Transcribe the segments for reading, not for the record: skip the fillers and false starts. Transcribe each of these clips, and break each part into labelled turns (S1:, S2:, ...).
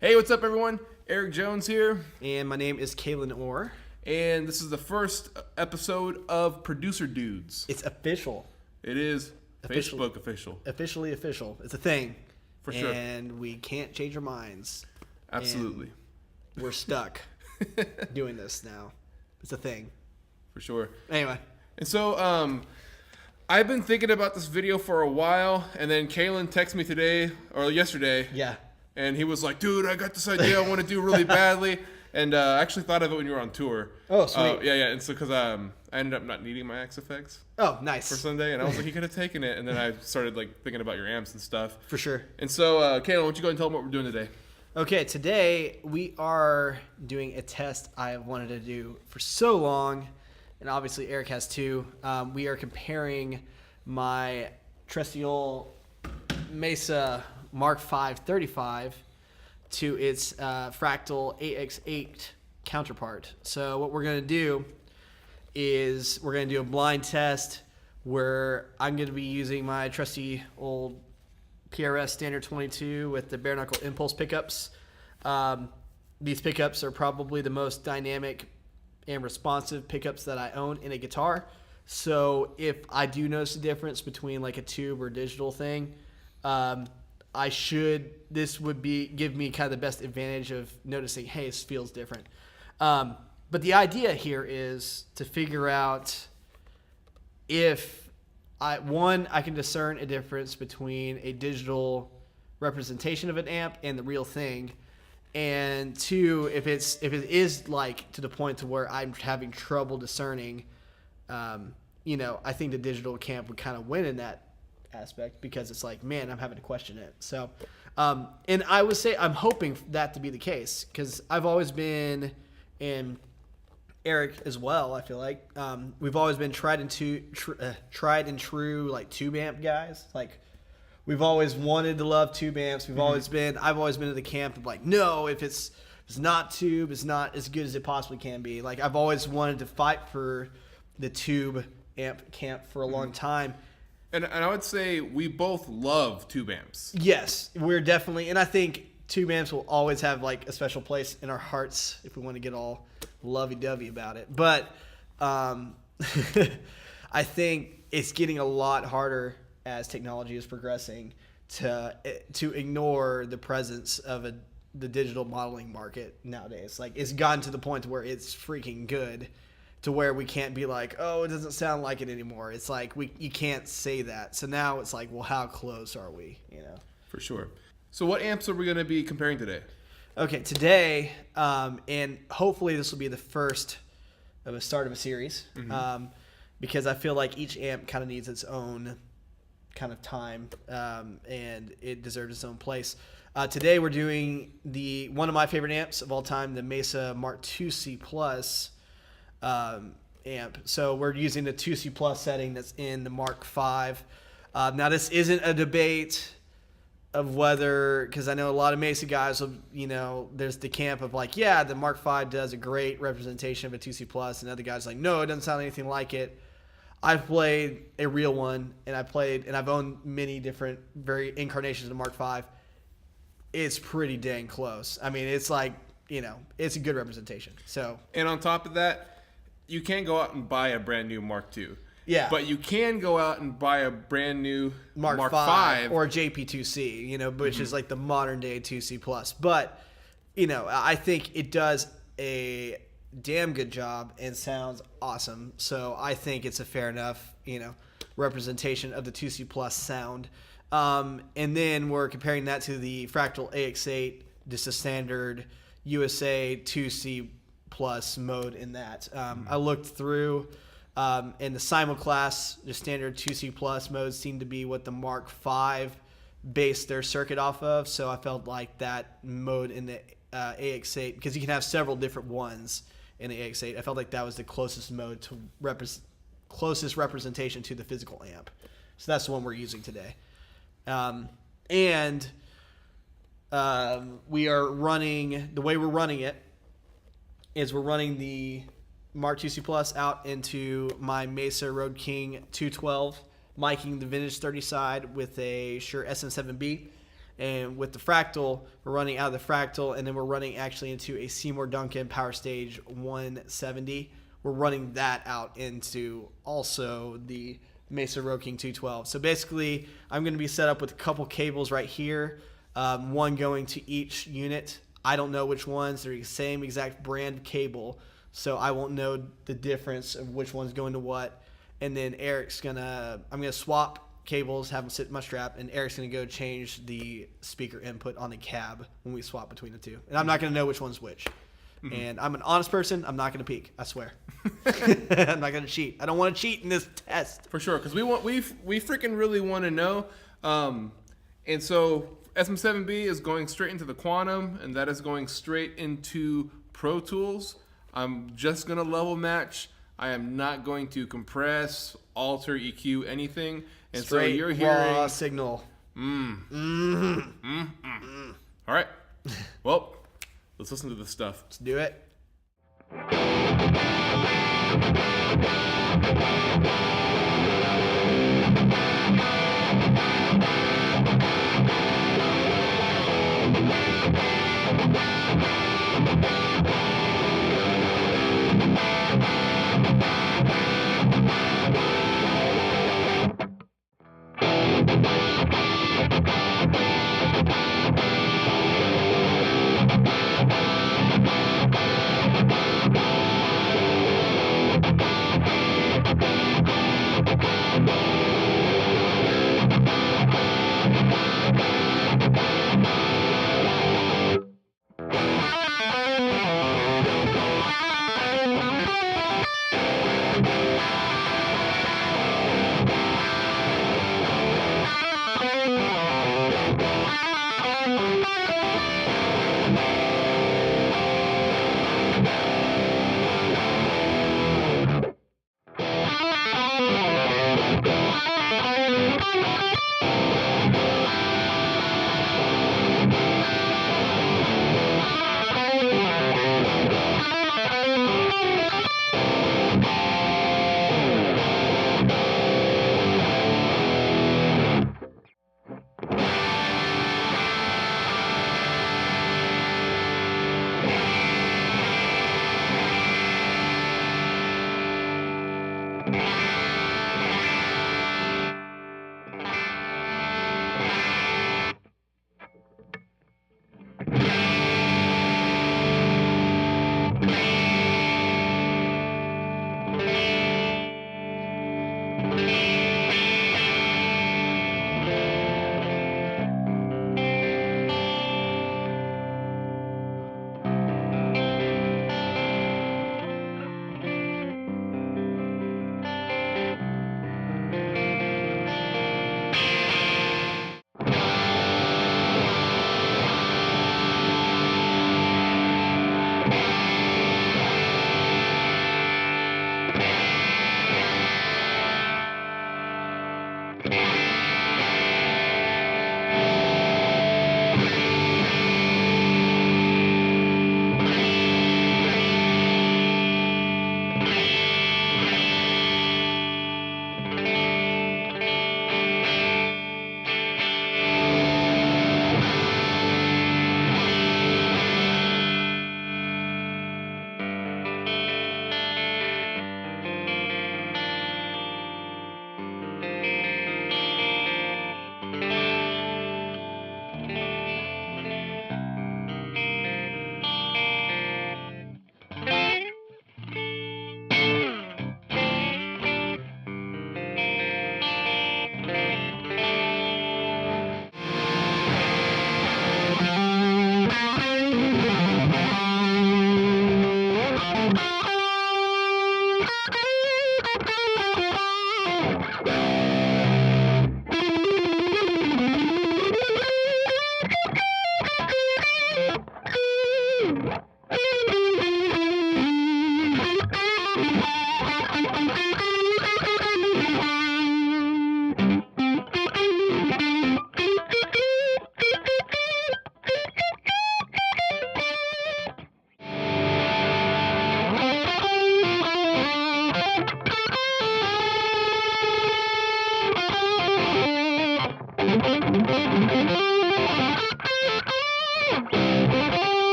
S1: Hey, what's up, everyone? Eric Jones here,
S2: And my name is Kalen Orr.
S1: and this is the first episode of Producer Dudes.
S2: It's official.
S1: It is
S2: Official.
S1: Facebook official.
S2: Officially official. It's a thing.
S1: For sure.
S2: And we can't change our minds.
S1: Absolutely.
S2: And we're stuck doing this now. It's a thing.
S1: For sure.
S2: Anyway.
S1: And so, I've been thinking about this video for a while, and then Kalen texted me today, or yesterday,
S2: Yeah.
S1: and he was like, dude, I got this idea I want to do really badly. And I actually thought of it when you were on tour.
S2: Oh, sweet.
S1: Yeah. And so, because I ended up not needing my Axe effects
S2: Oh, nice.
S1: for Sunday, and I was like, you could have taken it. And then I started thinking about your amps and stuff.
S2: For sure.
S1: And so, Kayla, why don't you go ahead and tell them what we're doing today?
S2: Okay, today we are doing a test I have wanted to do for so long, and obviously Eric has too. We are comparing my trusty old Mesa Mark V 35 to its Fractal AX8 counterpart. So what we're going to do is we're going to do a blind test where I'm going to be using my trusty old PRS Standard 22 with the bare knuckle impulse pickups. These pickups are probably the most dynamic and responsive pickups that I own in a guitar. So if I do notice a difference between like a tube or digital thing, this would give me kind of the best advantage of noticing, hey, this feels different. But the idea here is to figure out if I can discern a difference between a digital representation of an amp and the real thing, and two, if it is like to the point to where I'm having trouble discerning, I think the digital camp would kind of win in that aspect because it's like, man, I'm having to question it. So, and I would say I'm hoping that to be the case because I've always been, and Eric as well, I feel like we've always been tried and true like tube amp guys. Like we've always wanted to love tube amps. I've always been in the camp of like, no, if it's not tube, it's not as good as it possibly can be. Like I've always wanted to fight for the tube amp camp for a long time.
S1: And I would say we both love tube amps.
S2: Yes, we're definitely, and I think tube amps will always have like a special place in our hearts if we want to get all lovey-dovey about it. But I think it's getting a lot harder as technology is progressing to ignore the presence of the digital modeling market nowadays. Like it's gotten to the point where it's freaking good to where we can't be like, oh, it doesn't sound like it anymore. It's like you can't say that. So now it's like, well, how close are we?
S1: For sure. So what amps are we going to be comparing today?
S2: Okay, today, and hopefully this will be the first of a start of a series, because I feel like each amp kind of needs its own kind of time, and it deserves its own place. Today we're doing one of my favorite amps of all time, the Mesa Mark IIC Plus amp. So we're using the 2C Plus setting that's in the Mark V. Now this isn't a debate of whether, because I know a lot of Mesa guys will, there's the camp of like, yeah, the Mark V does a great representation of a 2C Plus, and other guys like, no, it doesn't sound anything like it. I've played a real one, and I've owned many different incarnations of the Mark V. It's pretty dang close. I mean, it's like, it's a good representation. So,
S1: and on top of that, you can't go out and buy a brand new Mark II.
S2: Yeah.
S1: But you can go out and buy a brand new Mark V
S2: or JP2C, which is like the modern day 2C Plus. But, I think it does a damn good job and sounds awesome. So I think it's a fair enough, representation of the 2C Plus sound. And then we're comparing that to the Fractal AX8, just a standard USA 2C Plus mode in that. I looked through, and the simulclass, the standard 2C Plus modes seem to be what the Mark V based their circuit off of. So I felt like that mode in the AX8, because you can have several different ones in the AX8, I felt like that was the closest mode to closest representation to the physical amp. So that's the one we're using today. We are running, the way we're running it is we're running the Mark IIC Plus out into my Mesa Road King 212, miking the vintage 30 side with a Shure SM7B. And with the Fractal, we're running out of the Fractal, and then we're running actually into a Seymour Duncan Power Stage 170. We're running that out into also the Mesa King 212. So basically, I'm going to be set up with a couple cables right here, one going to each unit. I don't know which ones. They're the same exact brand cable, so I won't know the difference of which one's going to what. And then I'm going to swap cables, have them sit in my strap, and Eric's going to go change the speaker input on the cab when we swap between the two. And I'm not going to know which one's which. Mm-hmm. And I'm an honest person. I'm not going to peek. I swear. I'm not going to cheat. I don't want to cheat in this test.
S1: For sure, because we freaking really want to know. And so SM7B is going straight into the Quantum, and that is going straight into Pro Tools. I'm just going to level match. I am not going to compress, alter, EQ, anything. And
S2: straight
S1: so you're hearing
S2: raw signal.
S1: All right. Well, let's listen to this stuff.
S2: Let's do it.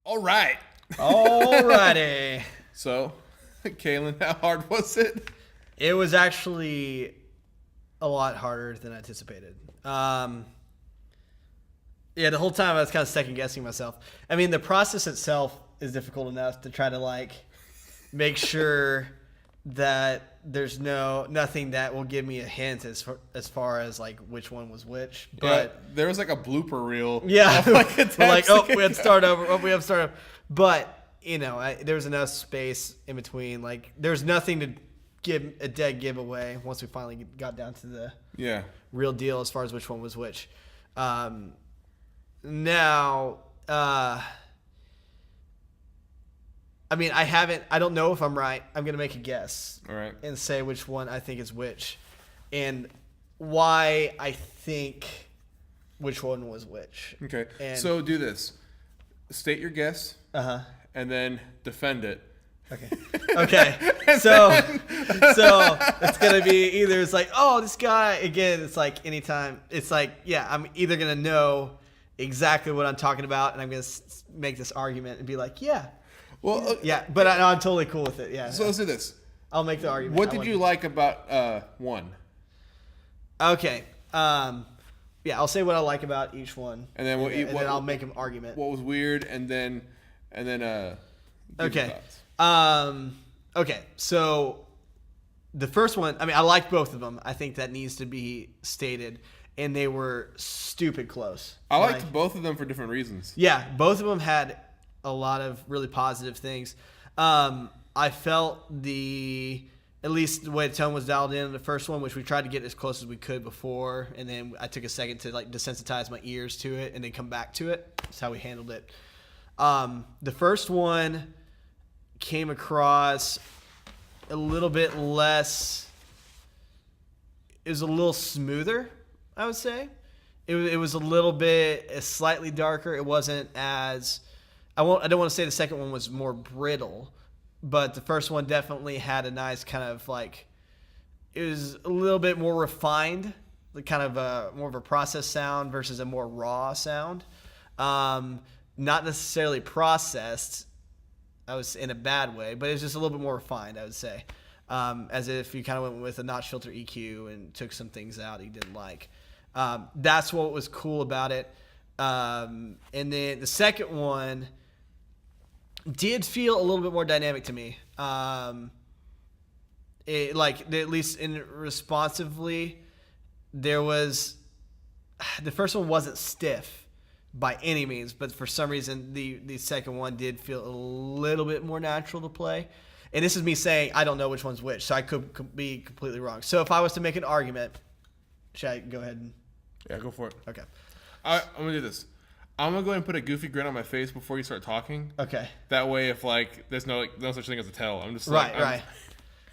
S1: All right.
S2: Alrighty.
S1: So, Kalen, how hard was it?
S2: It was actually a lot harder than anticipated. Yeah, the whole time I was kind of second guessing myself. I mean, the process itself is difficult enough to try to like make sure that there's nothing that will give me a hint as far as like which one was which. But
S1: yeah, there was like a blooper reel.
S2: Yeah,
S1: like
S2: we're like, oh, we have to start over. Oh, we have to start over. But you know, there was enough space in between. Like, there's nothing to give a dead giveaway once we finally got down to the real deal as far as which one was which. Now, I mean, I don't know if I'm right. I'm going to make a guess.
S1: All right.
S2: And say which one I think is which. And why I think which one was which.
S1: Okay.
S2: And,
S1: so do this. State your guess.
S2: Uh-huh.
S1: And then defend it.
S2: Okay. Okay. So it's going to be either it's like, oh, this guy, again, it's like anytime. It's like, yeah, I'm either going to know exactly what I'm talking about, and I'm going to make this argument and be like, yeah.
S1: Well,
S2: yeah, but I'm totally cool with it. Yeah.
S1: So let's do this.
S2: I'll make the argument.
S1: What did you like about one?
S2: Okay. Yeah, I'll say what I like about each one,
S1: and then
S2: then I'll make an argument.
S1: What was weird, and then
S2: okay. Okay. So the first one, I mean, I like both of them. I think that needs to be stated, and they were stupid close.
S1: I liked both of them for different reasons.
S2: Yeah, both of them had a lot of really positive things. I felt at least the way the tone was dialed in the first one, which we tried to get as close as we could before, and then I took a second to like desensitize my ears to it and then come back to it. That's how we handled it. The first one came across a little bit less. It was a little smoother, I would say. It was a little bit slightly darker. It wasn't as I don't want to say the second one was more brittle, but the first one definitely had a nice kind of like, it was a little bit more refined, kind of more of a processed sound versus a more raw sound. Not necessarily processed, I was in a bad way, but it's just a little bit more refined, I would say. As if you kind of went with a notch filter EQ and took some things out you didn't like. That's what was cool about it. And then the second one did feel a little bit more dynamic to me. Like at least in responsively, the first one wasn't stiff by any means, but for some reason the second one did feel a little bit more natural to play. And this is me saying I don't know which one's which, so I could be completely wrong. So if I was to make an argument, should I go ahead and?
S1: Yeah, go for it.
S2: Okay.
S1: I'm gonna do this. I'm gonna go ahead and put a goofy grin on my face before you start talking.
S2: Okay.
S1: That way, if like there's no such thing as a tell, I'm just
S2: right.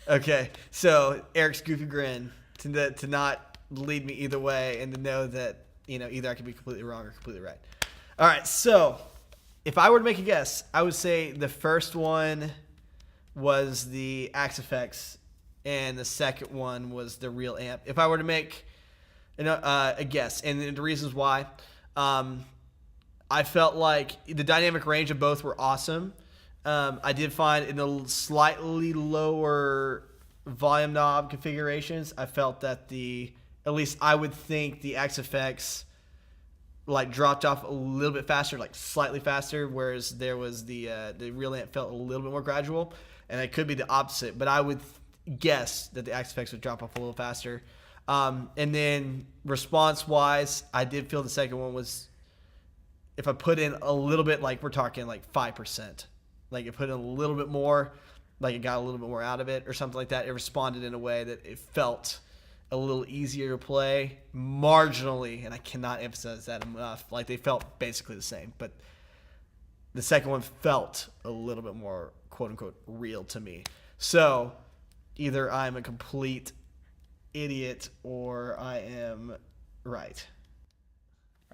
S2: Okay. So Eric's goofy grin to not lead me either way, and to know that either I could be completely wrong or completely right. All right. So if I were to make a guess, I would say the first one was the Axe effects, and the second one was the real amp. If I were to make a guess, and the reasons why. I felt like the dynamic range of both were awesome. I did find in a slightly lower volume knob configurations, I felt that at least I would think the X effects like dropped off a little bit faster, like slightly faster, whereas there was the real amp felt a little bit more gradual, and it could be the opposite, but I would guess that the X effects would drop off a little faster. And then response wise, I did feel the second one was, if I put in a little bit, like we're talking like 5%, like it put in a little bit more, like it got a little bit more out of it or something like that, it responded in a way that it felt a little easier to play marginally, and I cannot emphasize that enough. Like they felt basically the same, but the second one felt a little bit more quote unquote real to me. So either I'm a complete idiot or I am right.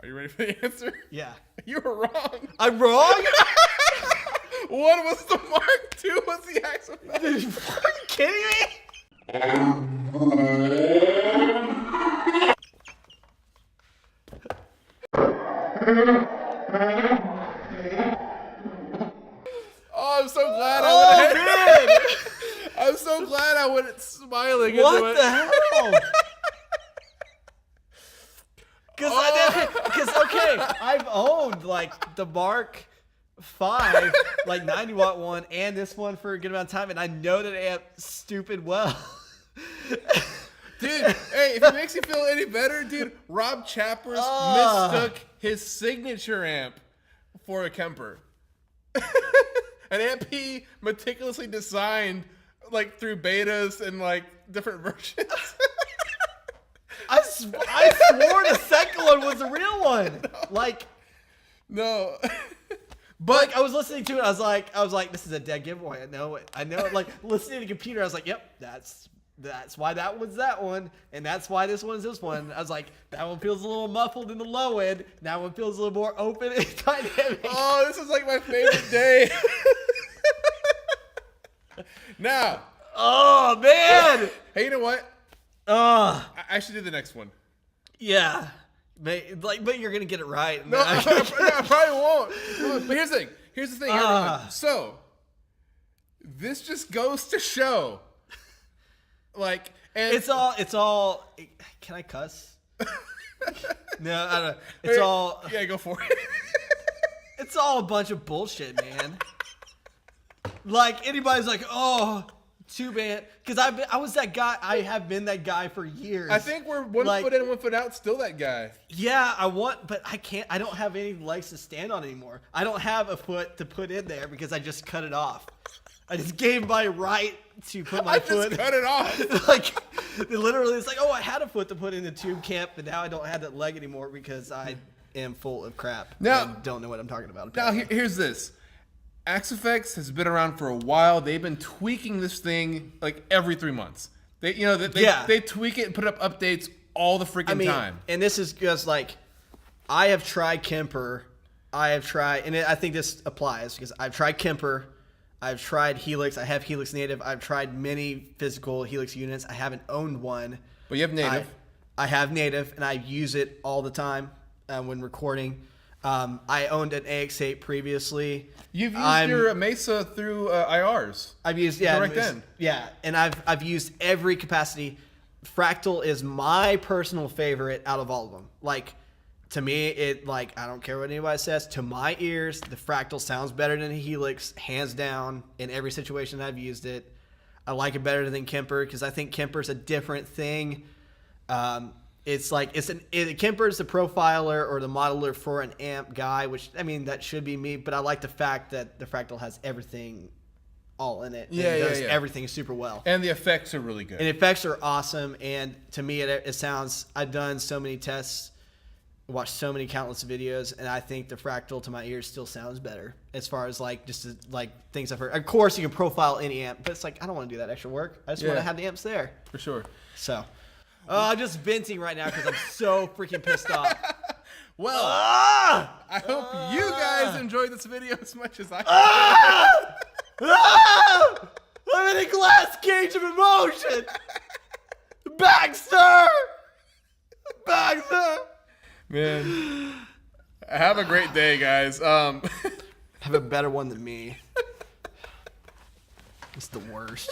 S1: Are you ready for the answer?
S2: Yeah.
S1: You were wrong.
S2: I'm wrong?
S1: One was the Mark, two was the X-Effect.
S2: Are you kidding me?
S1: Oh, I'm so glad I'm so glad I went smiling into it.
S2: What the hell? Because okay, I've owned like the Mark V, like 90-watt one, and this one for a good amount of time, and I know that amp stupid well.
S1: Dude, hey, if it makes you feel any better, dude, Rob Chappers mistook his signature amp for a Kemper. An amp he meticulously designed, like, through betas and, like, different versions.
S2: I swore the second one was the real one. Like,
S1: no.
S2: But like, I was listening to it, I was like, this is a dead giveaway. I know it. Like, listening to the computer, I was like, yep, that's why that one's that one, and that's why this one's this one. I was like, that one feels a little muffled in the low end. That one feels a little more open and dynamic.
S1: Oh, this is like my favorite day. Now.
S2: Oh man.
S1: Hey, you know what? I should do the next one.
S2: Yeah. But you're gonna get it right.
S1: No, I probably won't. But here's the thing. Everyone. So this just goes to show, like, and
S2: it's all. Can I cuss? No, I don't. It's all.
S1: Yeah, go for it.
S2: It's all a bunch of bullshit, man. Like anybody's like, oh, too bad, because I was that guy. I have been that guy for years.
S1: I think we're one foot in, 1 foot out. Still that guy.
S2: Yeah, but I can't. I don't have any legs to stand on anymore. I don't have a foot to put in there because I just cut it off. I just gave my right to put my foot. I just
S1: cut it off.
S2: Like, literally, it's like, oh, I had a foot to put in the tube camp, but now I don't have that leg anymore because I am full of crap.
S1: Now,
S2: and don't know what I'm talking about.
S1: Now, here's this. Axe-Fx has been around for a while. They've been tweaking this thing like every 3 months. They tweak it and put up updates all the freaking time.
S2: And this is just like, I have tried Kemper. I think this applies because I've tried Kemper. I've tried Helix. I have Helix Native. I've tried many physical Helix units. I haven't owned one.
S1: But you have Native.
S2: I have Native, and I use it all the time when recording. I owned an AX8 previously.
S1: You've used your Mesa through IRs.
S2: I've used and I've used every capacity. Fractal is my personal favorite out of all of them. Like, to me, I don't care what anybody says. To my ears, the Fractal sounds better than a Helix, hands down. In every situation I've used it, I like it better than Kemper because I think Kemper's a different thing. It's like Kemper's the profiler or the modeler for an amp guy, which, I mean, that should be me, but I like the fact that the Fractal has everything all in it.
S1: Yeah,
S2: and does everything super well.
S1: And the effects are really good.
S2: And the effects are awesome, and to me it sounds, I've done so many tests, watched so many countless videos, and I think the Fractal to my ears still sounds better as far as things I've heard. Of course you can profile any amp, but it's like, I don't want to do that extra work. I just want to have the amps there.
S1: For sure.
S2: So I'm just venting right now because I'm so freaking pissed off.
S1: Well, I hope you guys enjoyed this video as much as I did.
S2: I'm in a glass cage of emotion. Baxter!
S1: Man. Have a great day, guys.
S2: Have a better one than me. It's the worst.